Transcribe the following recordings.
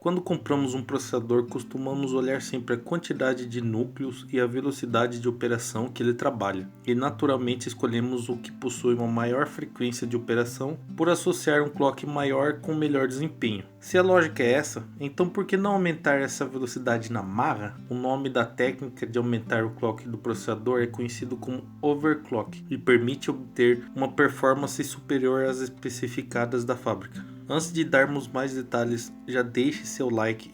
Quando compramos um processador, costumamos olhar sempre a quantidade de núcleos e a velocidade de operação que ele trabalha, e naturalmente escolhemos o que possui uma maior frequência de operação por associar um clock maior com melhor desempenho. Se a lógica é essa, então por que não aumentar essa velocidade na marra? O nome da técnica de aumentar o clock do processador é conhecido como overclock e permite obter uma performance superior às especificadas da fábrica. Antes de darmos mais detalhes, já deixe seu like.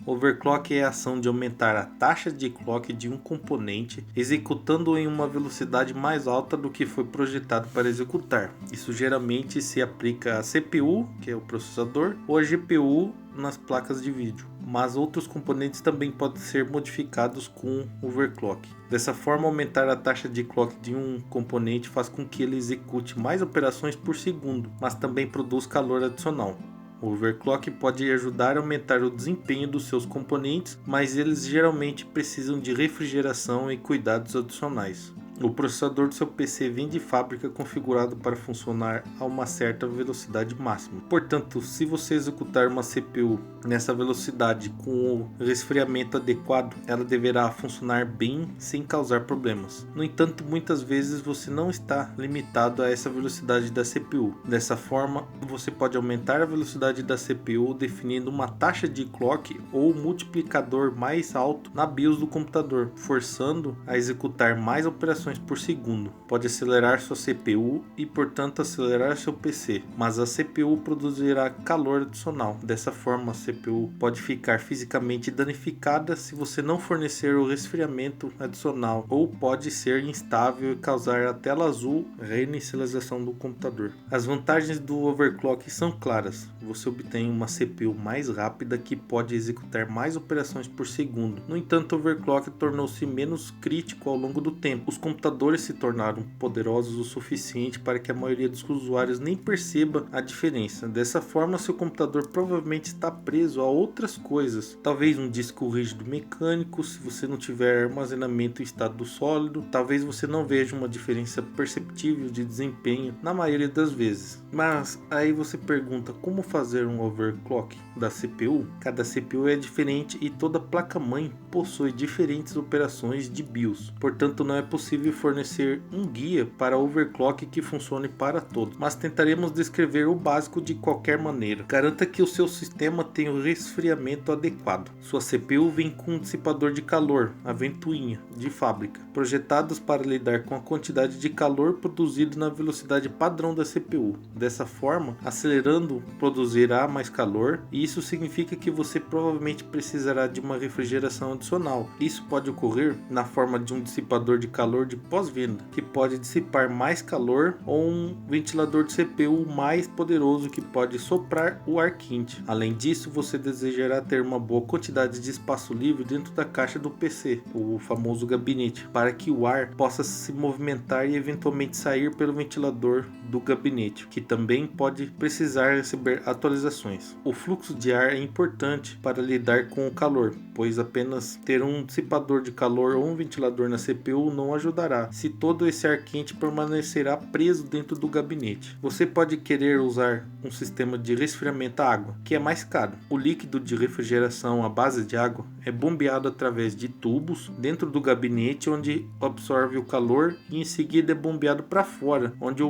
Overclock é a ação de aumentar a taxa de clock de um componente, executando em uma velocidade mais alta do que foi projetado para executar. Isso geralmente se aplica à CPU, que é o processador, ou à GPU nas placas de vídeo, mas outros componentes também podem ser modificados com overclock. Dessa forma, aumentar a taxa de clock de um componente faz com que ele execute mais operações por segundo, mas também produz calor adicional. O overclock pode ajudar a aumentar o desempenho dos seus componentes, mas eles geralmente precisam de refrigeração e cuidados adicionais. O processador do seu PC vem de fábrica configurado para funcionar a uma certa velocidade máxima. Portanto, se você executar uma CPU nessa velocidade com o resfriamento adequado, ela deverá funcionar bem sem causar problemas. No entanto, muitas vezes você não está limitado a essa velocidade da CPU. Dessa forma, você pode aumentar a velocidade da CPU definindo uma taxa de clock ou multiplicador mais alto na BIOS do computador, forçando a executar mais operações por segundo. Pode acelerar sua CPU e, portanto, acelerar seu PC, mas a CPU produzirá calor adicional. Dessa forma, a CPU pode ficar fisicamente danificada se você não fornecer o resfriamento adicional, ou pode ser instável e causar a tela azul, reinicialização do computador. As vantagens do overclock são claras. Você obtém uma CPU mais rápida que pode executar mais operações por segundo. No entanto, o overclock tornou-se menos crítico ao longo do tempo. Os computadores se tornaram poderosos o suficiente para que a maioria dos usuários nem perceba a diferença. Dessa forma, seu computador provavelmente está preso a outras coisas, talvez um disco rígido mecânico. Se você não tiver armazenamento em estado sólido, talvez você não veja uma diferença perceptível de desempenho na maioria das vezes. Mas aí você pergunta, como fazer um overclock da CPU? Cada CPU é diferente e toda placa-mãe possui diferentes operações de BIOS, portanto não é possível fornecer um guia para overclock que funcione para todos, mas tentaremos descrever o básico de qualquer maneira. Garanta que o seu sistema tenha o resfriamento adequado. Sua CPU vem com um dissipador de calor, a ventoinha, de fábrica, projetados para lidar com a quantidade de calor produzido na velocidade padrão da CPU. Dessa forma, acelerando produzirá mais calor, e isso significa que você provavelmente precisará de uma refrigeração adicional. Isso pode ocorrer na forma de um dissipador de calor de pós-venda, que pode dissipar mais calor, ou um ventilador de CPU mais poderoso que pode soprar o ar quente. Além disso, você desejará ter uma boa quantidade de espaço livre dentro da caixa do PC, o famoso gabinete, para que o ar possa se movimentar e eventualmente sair pelo ventilador do gabinete, que também pode precisar receber atualizações. O fluxo de ar é importante para lidar com o calor, pois apenas ter um dissipador de calor ou um ventilador na CPU não ajudará, se todo esse ar quente permanecerá preso dentro do gabinete. Você pode querer usar um sistema de resfriamento à água, que é mais caro. O líquido de refrigeração à base de água é bombeado através de tubos dentro do gabinete, onde absorve o calor, e em seguida é bombeado para fora, onde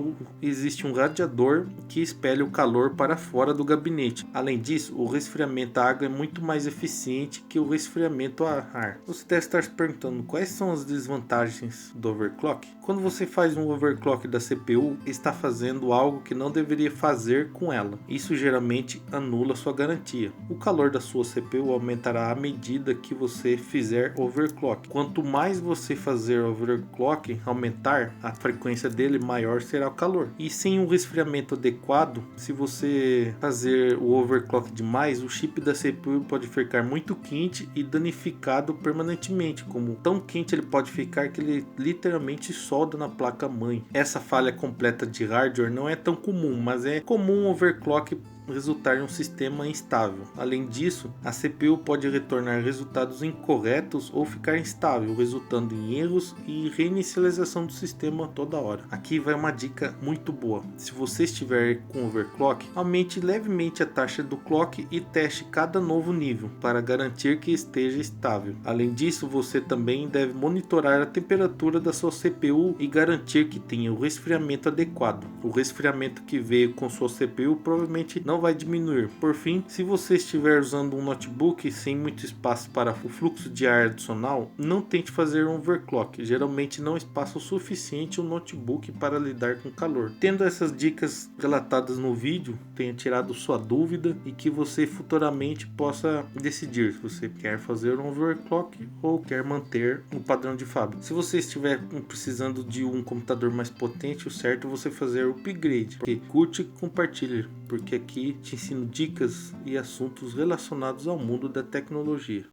existe um radiador que espelha o calor para fora do gabinete. Além disso, o resfriamento à água é muito mais eficiente que o resfriamento a ar. Você deve estar se perguntando quais são as desvantagens do overclock. Quando você faz um overclock da CPU, está fazendo algo que não deveria fazer com ela. Isso geralmente anula sua garantia. O calor da sua CPU aumentará à medida que você fizer overclock. Quanto mais você fazer overclock aumentar a frequência dele, maior será o calor. E sem um resfriamento adequado, se você fazer o overclock demais, o chip da CPU pode ficar muito quente e danificado permanentemente. Como tão quente ele pode ficar que ele literalmente solda na placa mãe. Essa falha completa de hardware não é tão comum, mas é comum overclock resultar em um sistema instável. Além disso, a CPU pode retornar resultados incorretos ou ficar instável, resultando em erros e reinicialização do sistema toda hora. Aqui vai uma dica muito boa. Se você estiver com overclock, aumente levemente a taxa do clock e teste cada novo nível para garantir que esteja estável. Além disso, você também deve monitorar a temperatura da sua CPU e garantir que tenha o resfriamento adequado. O resfriamento que veio com sua CPU provavelmente não vai diminuir. Por fim, se você estiver usando um notebook sem muito espaço para o fluxo de ar adicional, não tente fazer um overclock. Geralmente não há espaço suficiente no notebook para lidar com calor. Tendo essas dicas relatadas no vídeo, tenha tirado sua dúvida e que você futuramente possa decidir se você quer fazer um overclock ou quer manter o padrão de fábrica. Se você estiver precisando de um computador mais potente, o certo é você fazer o upgrade. Porque curte e compartilhe, porque aqui te ensino dicas e assuntos relacionados ao mundo da tecnologia.